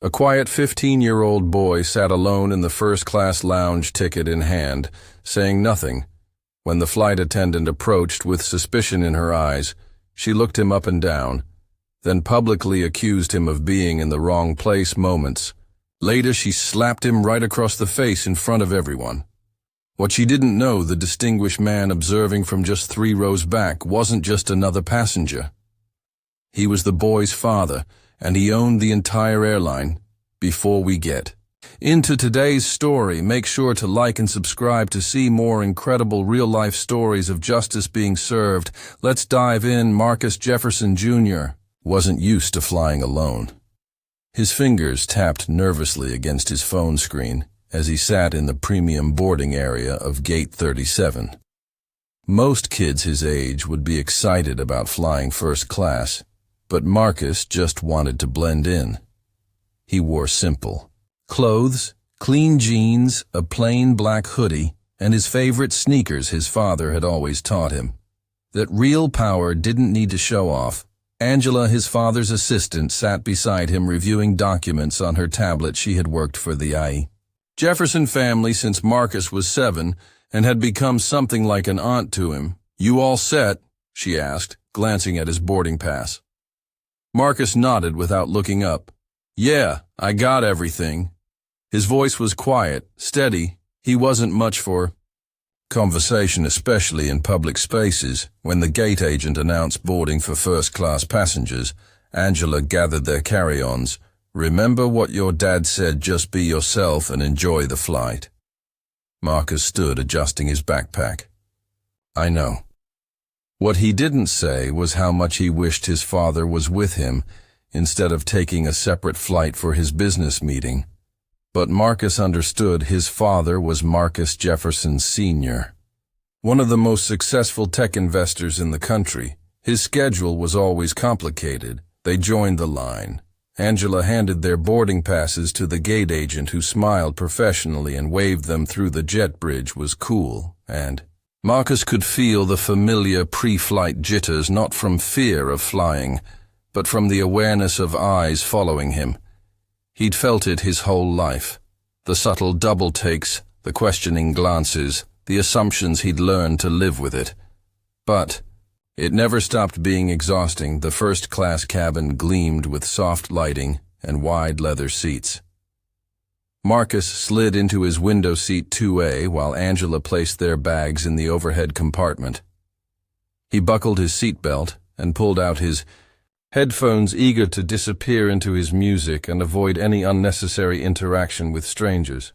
A quiet 15-year-old boy sat alone in the first-class lounge, ticket in hand, saying nothing. When the flight attendant approached with suspicion in her eyes, she looked him up and down, then publicly accused him of being in the wrong place moments. Later, she slapped him right across the face in front of everyone. What she didn't know, the distinguished man observing from just 3 rows back wasn't just another passenger. He was the boy's father, and he owned the entire airline. Before we get into today's story, make sure to like and subscribe to see more incredible real-life stories of justice being served. Let's dive in. Marcus Jefferson Jr. wasn't used to flying alone. His fingers tapped nervously against his phone screen as he sat in the premium boarding area of Gate 37. Most kids his age would be excited about flying first class, but Marcus just wanted to blend in. He wore simple clothes, clean jeans, a plain black hoodie, and his favorite sneakers his father had always taught him. That real power didn't need to show off. Angela, his father's assistant, sat beside him reviewing documents on her tablet. She had worked for the Jefferson family since Marcus was 7 and had become something like an aunt to him. "You all set?" she asked, glancing at his boarding pass. Marcus nodded without looking up. "Yeah, I got everything." His voice was quiet, steady. He wasn't much for conversation, especially in public spaces. When the gate agent announced boarding for first-class passengers, Angela gathered their carry-ons. "Remember what your dad said, just be yourself and enjoy the flight." Marcus stood, adjusting his backpack. "I know." What he didn't say was how much he wished his father was with him instead of taking a separate flight for his business meeting. But Marcus understood his father was Marcus Jefferson Sr., one of the most successful tech investors in the country. His schedule was always complicated. They joined the line. Angela handed their boarding passes to the gate agent, who smiled professionally and waved them through the jet bridge. Was cool, and Marcus could feel the familiar pre-flight jitters, not from fear of flying, but from the awareness of eyes following him. He'd felt it his whole life. The subtle double takes, the questioning glances, the assumptions. He'd learned to live with it. But it never stopped being exhausting. The first-class cabin gleamed with soft lighting and wide leather seats. Marcus slid into his window seat 2A while Angela placed their bags in the overhead compartment. He buckled his seatbelt and pulled out his headphones, eager to disappear into his music and avoid any unnecessary interaction with strangers.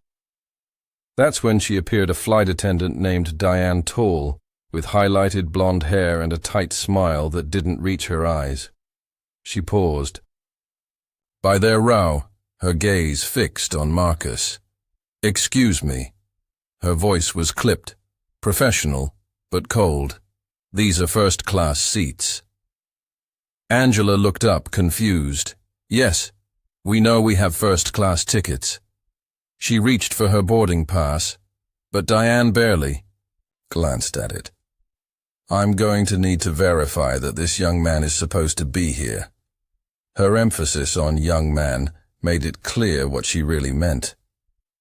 That's when she appeared, a flight attendant named Diane, tall, with highlighted blonde hair and a tight smile that didn't reach her eyes. She paused. By their row, her gaze fixed on Marcus. "Excuse me." Her voice was clipped, professional, but cold. "These are first-class seats." Angela looked up, confused. "Yes, we know we have first-class tickets." She reached for her boarding pass, but Diane barely glanced at it. "I'm going to need to verify that this young man is supposed to be here." Her emphasis on young man made it clear what she really meant.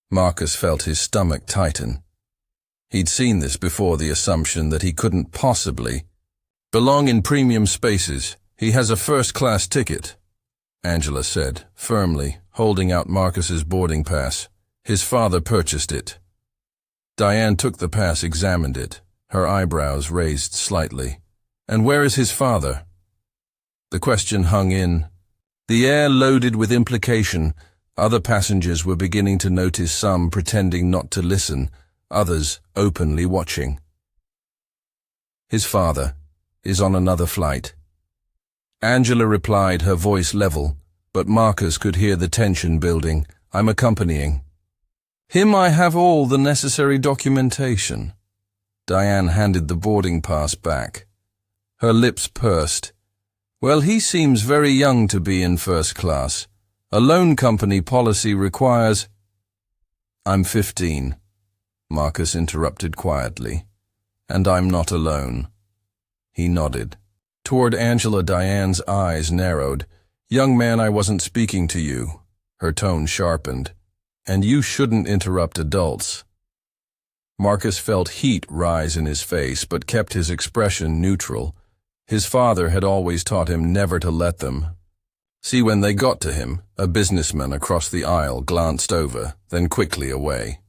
Marcus felt his stomach tighten. He'd seen this before, the assumption that he couldn't possibly belong in premium spaces. "He has a first-class ticket," Angela said, firmly, holding out Marcus's boarding pass. "His father purchased it." Diane took the pass, examined it, her eyebrows raised slightly. "And where is his father?" The question hung in the air, loaded with implication. Other passengers were beginning to notice, some pretending not to listen, others openly watching. "His father is on another flight," Angela replied, her voice level, but Marcus could hear the tension building. "I'm accompanying him. I have all the necessary documentation." Diane handed the boarding pass back. Her lips pursed. "Well, he seems very young to be in first class. A loan company policy requires—" "I'm 15, Marcus interrupted quietly. "And I'm not alone." He nodded. Toward Angela, Diane's eyes narrowed. "Young man, I wasn't speaking to you. Her tone sharpened. "And you shouldn't interrupt adults." Marcus felt heat rise in his face, but kept his expression neutral. His father had always taught him never to let them. See, when they got to him, a businessman across the aisle glanced over, then quickly away.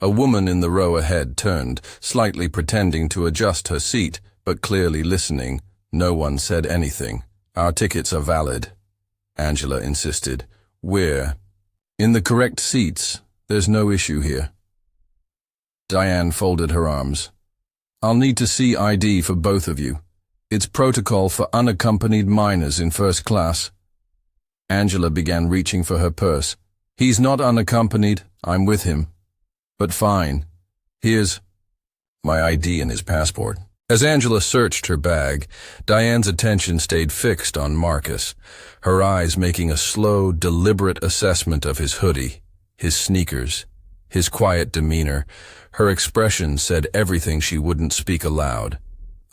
A woman in the row ahead turned, slightly pretending to adjust her seat, but clearly listening. No one said anything. "Our tickets are valid," Angela insisted. "We're in the correct seats. There's no issue here." Diane folded her arms. "I'll need to see ID for both of you. It's protocol for unaccompanied minors in first class." Angela began reaching for her purse. "He's not unaccompanied. I'm with him." "But fine. Here's my ID and his passport." As Angela searched her bag, Diane's attention stayed fixed on Marcus, her eyes making a slow, deliberate assessment of his hoodie, his sneakers, his quiet demeanor. Her expression said everything she wouldn't speak aloud.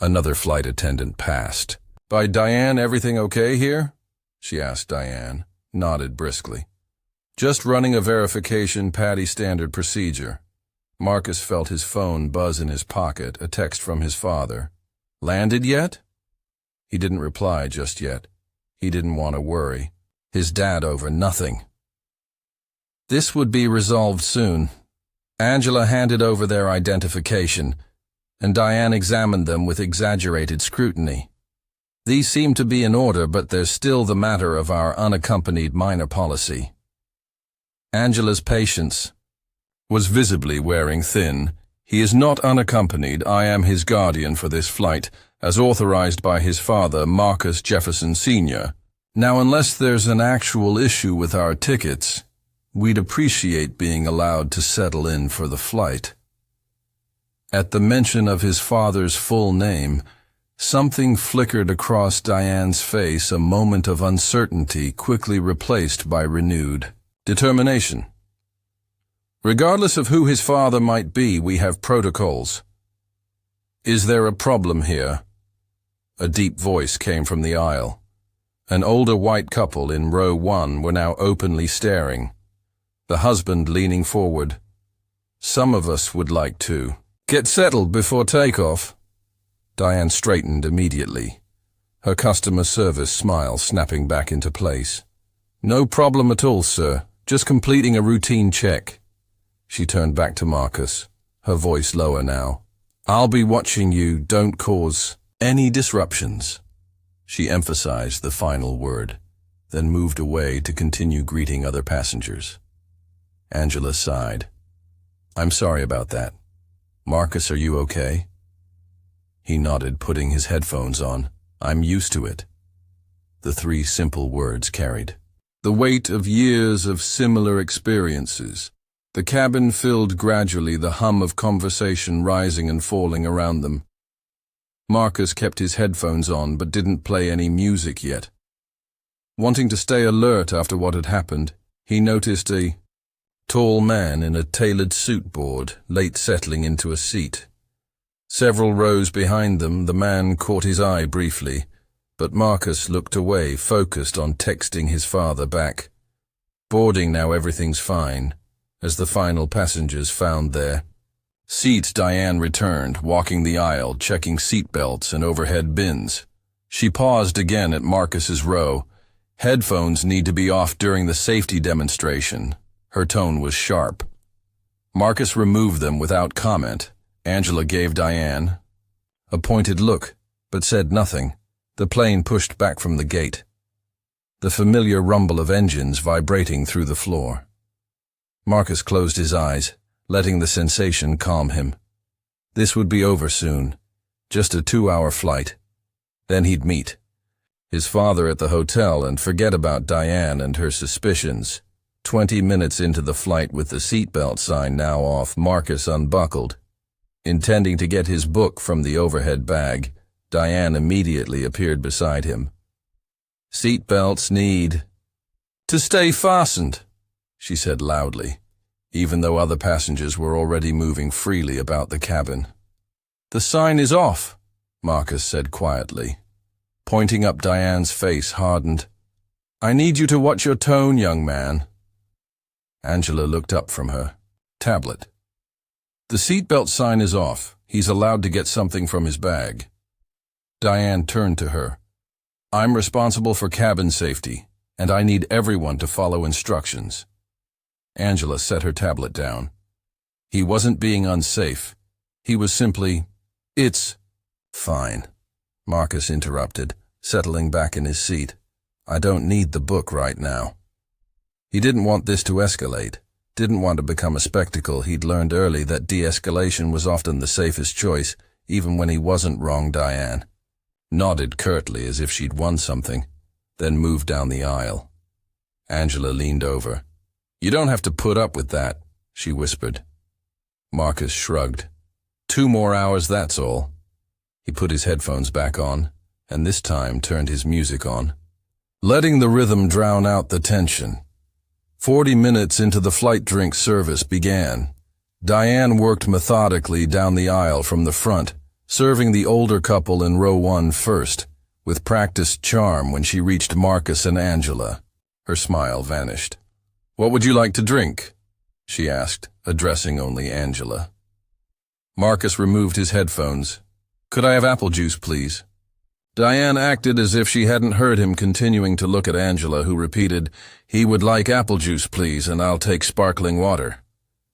Another flight attendant passed. "By Diane, everything okay here?" she asked Diane, nodded briskly. "Just running a verification, Patty standard procedure." Marcus felt his phone buzz in his pocket, a text from his father. "Landed yet?" He didn't reply just yet. He didn't want to worry. His dad over nothing. This would be resolved soon. Angela handed over their identification, and Diane examined them with exaggerated scrutiny. "These seem to be in order, but there's still the matter of our unaccompanied minor policy." Angela's patience was visibly wearing thin. "He is not unaccompanied. I am his guardian for this flight, as authorized by his father, Marcus Jefferson Sr. Now, unless there's an actual issue with our tickets, we'd appreciate being allowed to settle in for the flight." At the mention of his father's full name, something flickered across Diane's face, a moment of uncertainty quickly replaced by renewed determination. "Regardless of who his father might be, we have protocols. Is there a problem here?" A deep voice came from the aisle. An older white couple in row 1 were now openly staring, the husband leaning forward. "Some of us would like to get settled before takeoff." Diane straightened immediately, her customer service smile snapping back into place. "No problem at all, sir. Just completing a routine check." She turned back to Marcus, her voice lower now. "I'll be watching you. Don't cause any disruptions." She emphasized the final word, then moved away to continue greeting other passengers. Angela sighed. "I'm sorry about that. Marcus, are you okay?" He nodded, putting his headphones on. "I'm used to it." The 3 simple words carried the weight of years of similar experiences. The cabin filled gradually, the hum of conversation rising and falling around them. Marcus kept his headphones on but didn't play any music yet. Wanting to stay alert after what had happened, he noticed a tall man in a tailored suit board, late settling into a seat. Several rows behind them, the man caught his eye briefly, but Marcus looked away, focused on texting his father back. "Boarding now, everything's fine," as the final passengers found their seats. Diane returned, walking the aisle, checking seat belts and overhead bins. She paused again at Marcus's row. "Headphones need to be off during the safety demonstration." Her tone was sharp. Marcus removed them without comment. Angela gave Diane a pointed look, but said nothing. The plane pushed back from the gate, the familiar rumble of engines vibrating through the floor. Marcus closed his eyes, letting the sensation calm him. This would be over soon. Just a 2-hour flight. Then he'd meet his father at the hotel and forget about Diane and her suspicions. 20 minutes into the flight, with the seatbelt sign now off, Marcus unbuckled. Intending to get his book from the overhead bag, Diane immediately appeared beside him. "Seatbelts need to stay fastened," she said loudly, even though other passengers were already moving freely about the cabin. "The sign is off," Marcus said quietly. Pointing up, Diane's face hardened. "I need you to watch your tone, young man. Angela looked up from her tablet. The seatbelt sign is off. He's allowed to get something from his bag. Diane turned to her. I'm responsible for cabin safety, and I need everyone to follow instructions. Angela set her tablet down. He wasn't being unsafe. He was simply, It's fine. Marcus interrupted, settling back in his seat. I don't need the book right now. He didn't want this to escalate, didn't want to become a spectacle. He'd learned early that de-escalation was often the safest choice, even when he wasn't wrong. Diane nodded curtly as if she'd won something, then moved down the aisle. Angela leaned over. You don't have to put up with that, she whispered. Marcus shrugged. 2 more hours, that's all. He put his headphones back on, and this time turned his music on, letting the rhythm drown out the tension. 40 minutes into the flight drink service began. Diane worked methodically down the aisle from the front, serving the older couple in row 1 first, with practiced charm. When she reached Marcus and Angela, her smile vanished. What would you like to drink? She asked, addressing only Angela. Marcus removed his headphones. Could I have apple juice, please? Diane acted as if she hadn't heard him, continuing to look at Angela, who repeated, He would like apple juice, please, and I'll take sparkling water.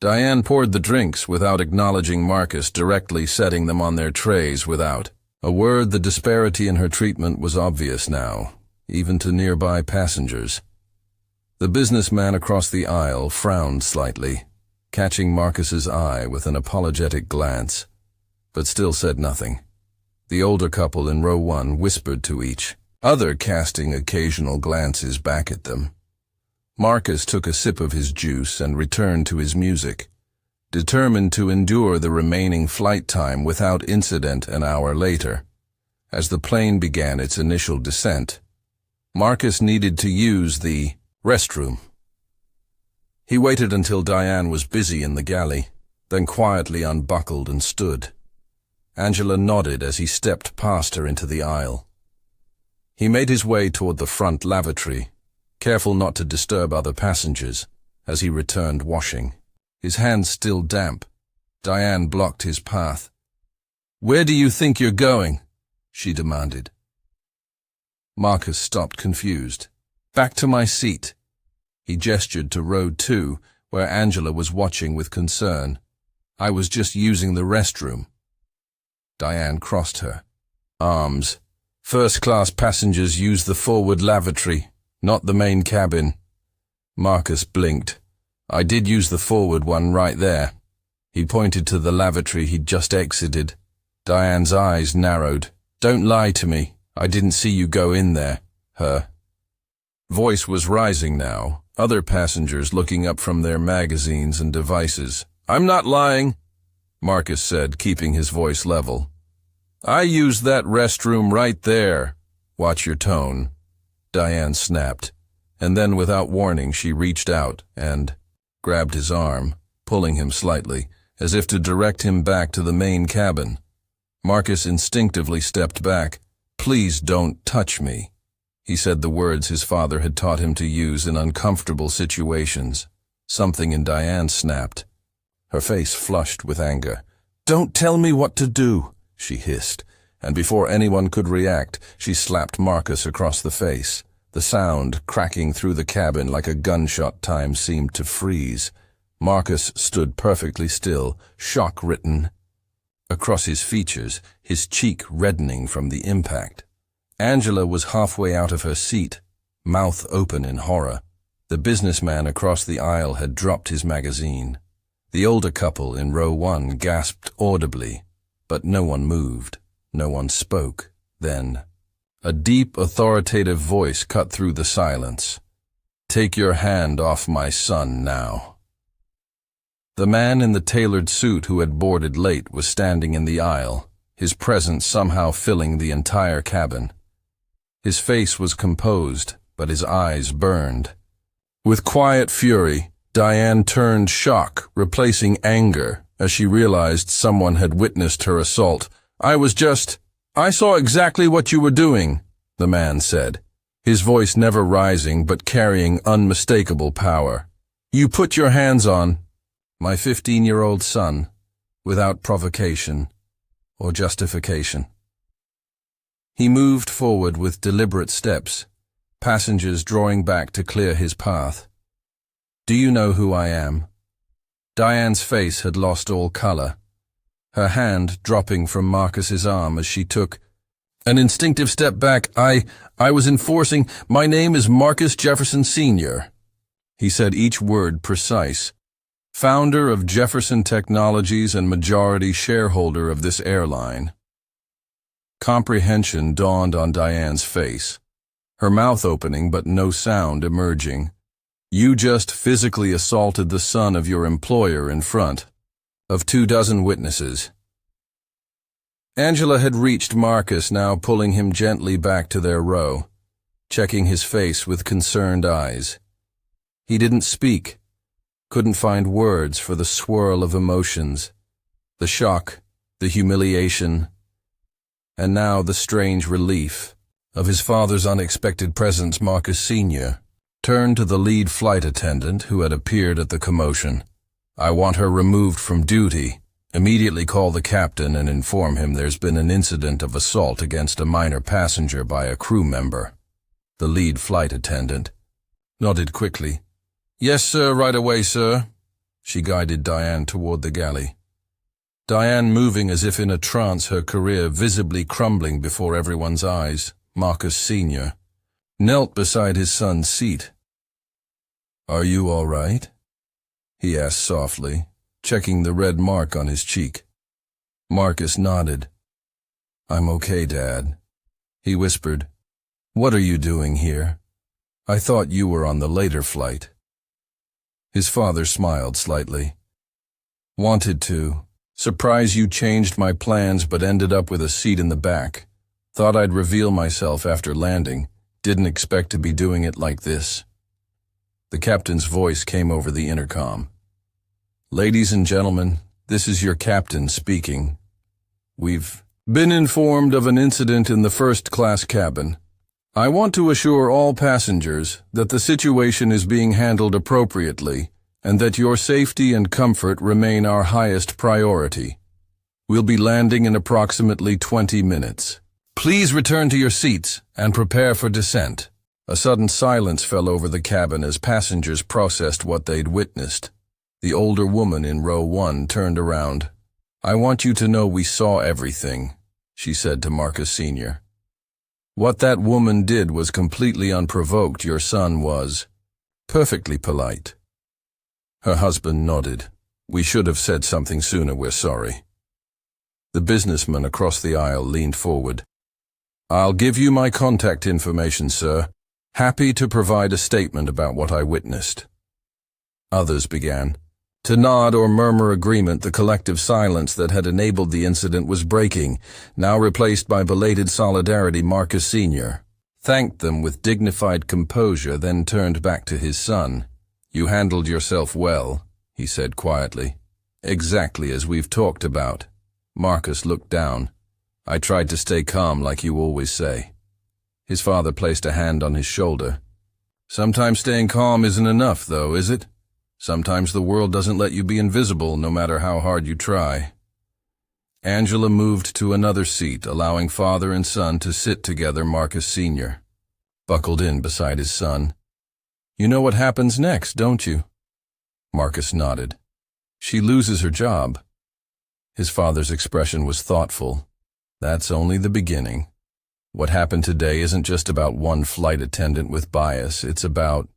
Diane poured the drinks without acknowledging Marcus, directly setting them on their trays without a word. The disparity in her treatment was obvious now, even to nearby passengers. The businessman across the aisle frowned slightly, catching Marcus's eye with an apologetic glance, but still said nothing. The older couple in row 1 whispered to each other, casting occasional glances back at them. Marcus took a sip of his juice and returned to his music, determined to endure the remaining flight time without incident. An hour later, as the plane began its initial descent, Marcus needed to use the restroom. He waited until Diane was busy in the galley, then quietly unbuckled and stood. Angela nodded as he stepped past her into the aisle. He made his way toward the front lavatory, careful not to disturb other passengers, as he returned washing, his hands still damp. Diane blocked his path. Where do you think you're going? She demanded. Marcus stopped, confused. Back to my seat. He gestured to row 2, where Angela was watching with concern. I was just using the restroom. Diane crossed her arms. First-class passengers use the forward lavatory, not the main cabin. Marcus blinked. I did use the forward one right there. He pointed to the lavatory he'd just exited. Diane's eyes narrowed. Don't lie to me. I didn't see you go in there. Her voice was rising now, other passengers looking up from their magazines and devices. I'm not lying, Marcus said, keeping his voice level. I used that restroom right there. Watch your tone, Diane snapped, and then without warning she reached out and grabbed his arm, pulling him slightly, as if to direct him back to the main cabin. Marcus instinctively stepped back. Please don't touch me. He said the words his father had taught him to use in uncomfortable situations. Something in Diane snapped. Her face flushed with anger. Don't tell me what to do, she hissed, and before anyone could react, she slapped Marcus across the face. The sound cracking through the cabin like a gunshot. Time seemed to freeze. Marcus stood perfectly still, shock written across his features, his cheek reddening from the impact. Angela was halfway out of her seat, mouth open in horror. The businessman across the aisle had dropped his magazine. The older couple in row 1 gasped audibly, but no one moved, no one spoke. Then, a deep, authoritative voice cut through the silence. Take your hand off my son now. The man in the tailored suit who had boarded late was standing in the aisle, his presence somehow filling the entire cabin. His face was composed, but his eyes burned. With quiet fury, Diane turned shock, replacing anger, as she realized someone had witnessed her assault. I saw exactly what you were doing, the man said, his voice never rising but carrying unmistakable power. You put your hands on my 15-year-old son without provocation or justification. He moved forward with deliberate steps, passengers drawing back to clear his path. Do you know who I am? Diane's face had lost all color, her hand dropping from Marcus's arm as she took an instinctive step back. I was enforcing, my name is Marcus Jefferson Sr. He said each word precise. Founder of Jefferson Technologies and majority shareholder of this airline. Comprehension dawned on Diane's face, her mouth opening but no sound emerging. You just physically assaulted the son of your employer in front of 24 witnesses. Angela had reached Marcus, now pulling him gently back to their row, checking his face with concerned eyes. He didn't speak, couldn't find words for the swirl of emotions, the shock, the humiliation, and now the strange relief of his father's unexpected presence. Marcus Sr. turned to the lead flight attendant who had appeared at the commotion. I want her removed from duty. Immediately call the captain and inform him there's been an incident of assault against a minor passenger by a crew member. The lead flight attendant nodded quickly. Yes, sir, right away, sir. She guided Diane toward the galley. Diane moving as if in a trance, her career visibly crumbling before everyone's eyes. Marcus Sr. knelt beside his son's seat. Are you all right? He asked softly, checking the red mark on his cheek. Marcus nodded. I'm okay, Dad. He whispered. What are you doing here? I thought you were on the later flight. His father smiled slightly. Wanted to. Surprised you changed my plans but ended up with a seat in the back. Thought I'd reveal myself after landing. Didn't expect to be doing it like this. The captain's voice came over the intercom. Ladies and gentlemen, this is your captain speaking. We've been informed of an incident in the first-class cabin. I want to assure all passengers that the situation is being handled appropriately and that your safety and comfort remain our highest priority. We'll be landing in approximately 20 minutes. Please return to your seats and prepare for descent. A sudden silence fell over the cabin as passengers processed what they'd witnessed. The older woman in row 1 turned around. I want you to know we saw everything, she said to Marcus Sr. What that woman did was completely unprovoked. Your son was perfectly polite. Her husband nodded. We should have said something sooner, we're sorry. The businessman across the aisle leaned forward. I'll give you my contact information, sir. Happy to provide a statement about what I witnessed. Others began to nod or murmur agreement. The collective silence that had enabled the incident was breaking, now replaced by belated solidarity. Marcus Sr. thanked them with dignified composure, then turned back to his son. You handled yourself well, he said quietly. Exactly as we've talked about. Marcus looked down. I tried to stay calm like you always say. His father placed a hand on his shoulder. Sometimes staying calm isn't enough, though, is it? Sometimes the world doesn't let you be invisible, no matter how hard you try. Angela moved to another seat, allowing father and son to sit together. Marcus Sr. buckled in beside his son. You know what happens next, don't you? Marcus nodded. She loses her job. His father's expression was thoughtful. That's only the beginning. What happened today isn't just about one flight attendant with bias. It's about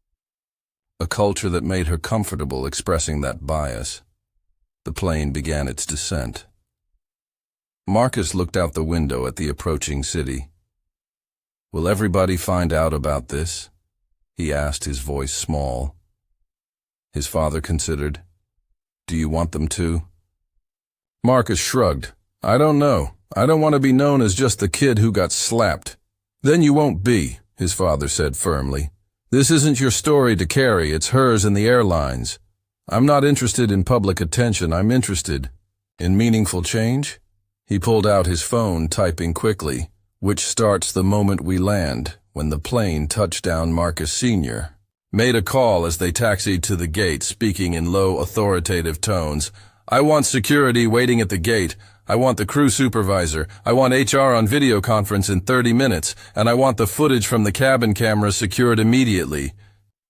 a culture that made her comfortable expressing that bias. The plane began its descent. Marcus looked out the window at the approaching city. Will everybody find out about this? He asked, his voice small. His father considered. Do you want them to? Marcus shrugged. I don't know. I don't want to be known as just the kid who got slapped. Then you won't be, his father said firmly. This isn't your story to carry, it's hers and the airlines. I'm not interested in public attention, I'm interested in meaningful change. He pulled out his phone, typing quickly, which starts the moment we land. When the plane touched down, Marcus Sr. made a call as they taxied to the gate, speaking in low, authoritative tones. "I want security waiting at the gate. I want the crew supervisor. I want HR on video conference in 30 minutes, and I want the footage from the cabin camera secured immediately."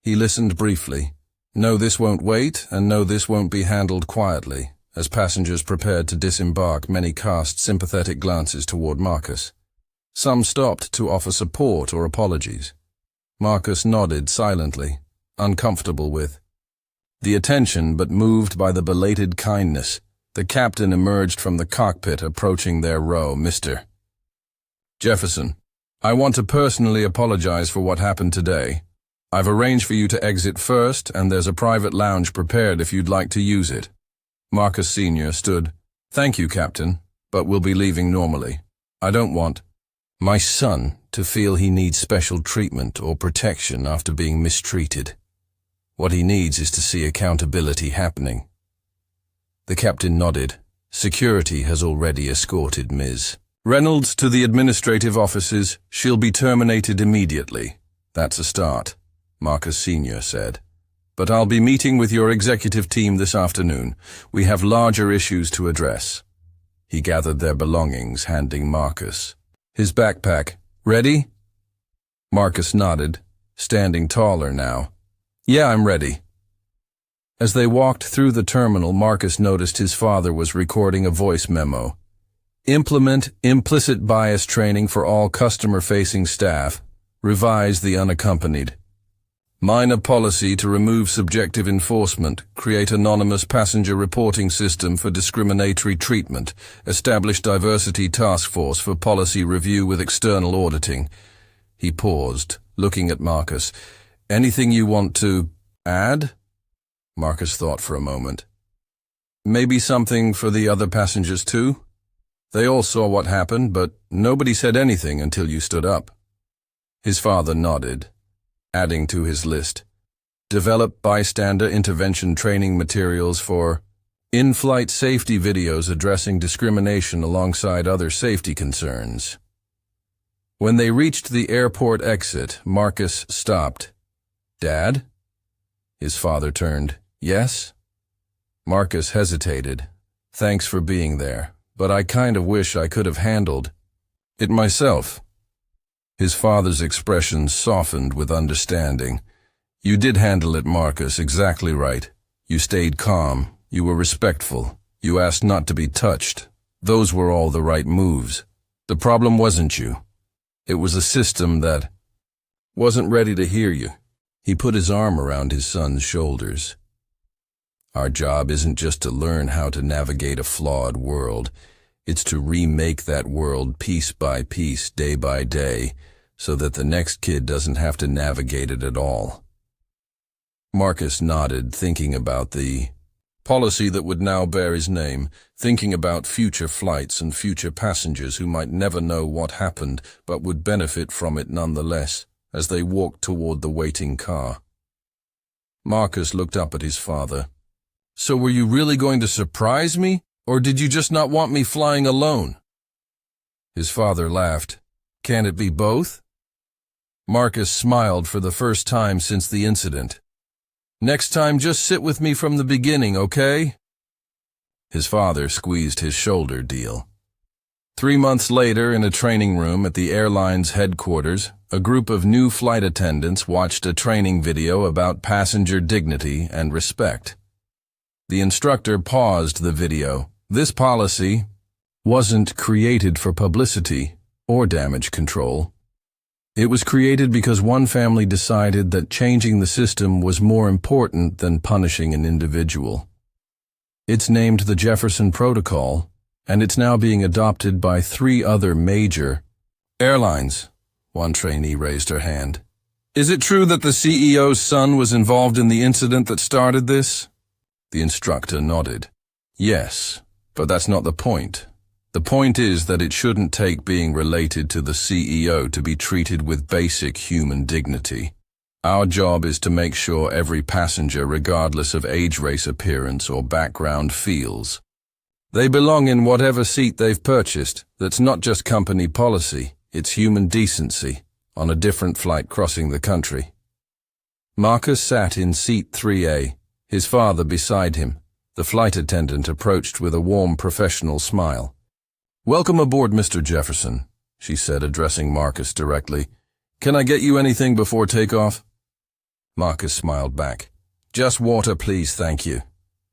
He listened briefly. No, this won't wait, and no, this won't be handled quietly. As passengers prepared to disembark, many cast sympathetic glances toward Marcus. Some stopped to offer support or apologies. Marcus nodded silently, uncomfortable with the attention but moved by the belated kindness. The captain emerged from the cockpit, approaching their row. "Mr. Jefferson, I want to personally apologize for what happened today. I've arranged for you to exit first, and there's a private lounge prepared if you'd like to use it." Marcus Sr. stood. "Thank you, Captain, but we'll be leaving normally. I don't want my son to feel he needs special treatment or protection after being mistreated. What he needs is to see accountability happening." The captain nodded. "Security has already escorted Ms. Reynolds to the administrative offices. She'll be terminated immediately." "That's a start," Marcus Sr. said. "But I'll be meeting with your executive team this afternoon. We have larger issues to address." He gathered their belongings, handing Marcus his backpack. "Ready?" Marcus nodded, standing taller now. "Yeah, I'm ready." As they walked through the terminal, Marcus noticed his father was recording a voice memo. "Implement implicit bias training for all customer-facing staff. Revise the unaccompanied. Minor policy to remove subjective enforcement. Create anonymous passenger reporting system for discriminatory treatment. Establish diversity task force for policy review with external auditing." He paused, looking at Marcus. "Anything you want to add?" Marcus thought for a moment. "Maybe something for the other passengers too? They all saw what happened, but nobody said anything until you stood up." His father nodded, adding to his list. "Develop bystander intervention training materials for in-flight safety videos addressing discrimination alongside other safety concerns." When they reached the airport exit, Marcus stopped. "Dad?" His father turned. "Yes?" Marcus hesitated. "Thanks for being there, but I kind of wish I could have handled it myself." His father's expression softened with understanding. "You did handle it, Marcus, exactly right. You stayed calm. You were respectful. You asked not to be touched. Those were all the right moves. The problem wasn't you. It was a system that wasn't ready to hear you." He put his arm around his son's shoulders. "Our job isn't just to learn how to navigate a flawed world. It's to remake that world piece by piece, day by day, so that the next kid doesn't have to navigate it at all." Marcus nodded, thinking about the policy that would now bear his name, thinking about future flights and future passengers who might never know what happened but would benefit from it nonetheless, as they walked toward the waiting car. Marcus looked up at his father. "So were you really going to surprise me, or did you just not want me flying alone?" His father laughed. "Can it be both?" Marcus smiled for the first time since the incident. "Next time, just sit with me from the beginning, okay?" His father squeezed his shoulder. Deal. 3 months later, in a training room at the airline's headquarters, a group of new flight attendants watched a training video about passenger dignity and respect. The instructor paused the video. This policy wasn't created for publicity or damage control. It was created because one family decided that changing the system was more important than punishing an individual. It's named the Jefferson Protocol, and it's now being adopted by 3 other major airlines. One trainee raised her hand. "Is it true that the CEO's son was involved in the incident that started this?" The instructor nodded. "Yes, but that's not the point. The point is that it shouldn't take being related to the CEO to be treated with basic human dignity. Our job is to make sure every passenger, regardless of age, race, appearance, or background, feels they belong in whatever seat they've purchased. That's not just company policy, it's human decency on a different flight crossing the country." Marcus sat in seat 3A, his father beside him. The flight attendant approached with a warm professional smile. "Welcome aboard, Mr. Jefferson," she said, addressing Marcus directly. "Can I get you anything before takeoff?" Marcus smiled back. "Just water, please, thank you."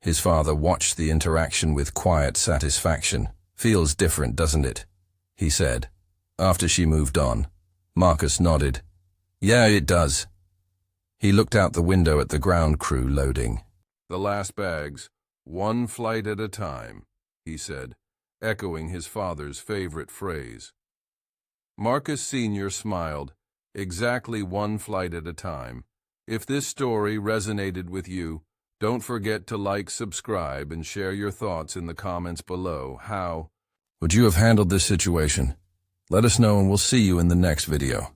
His father watched the interaction with quiet satisfaction. "Feels different, doesn't it?" he said. After she moved on, Marcus nodded. "Yeah, it does." He looked out the window at the ground crew loading. "The last bags, one flight at a time," he said, echoing his father's favorite phrase. Marcus Sr. smiled. "Exactly one flight at a time. If this story resonated with you, don't forget to like, subscribe, and share your thoughts in the comments below. How would you have handled this situation? Let us know and we'll see you in the next video.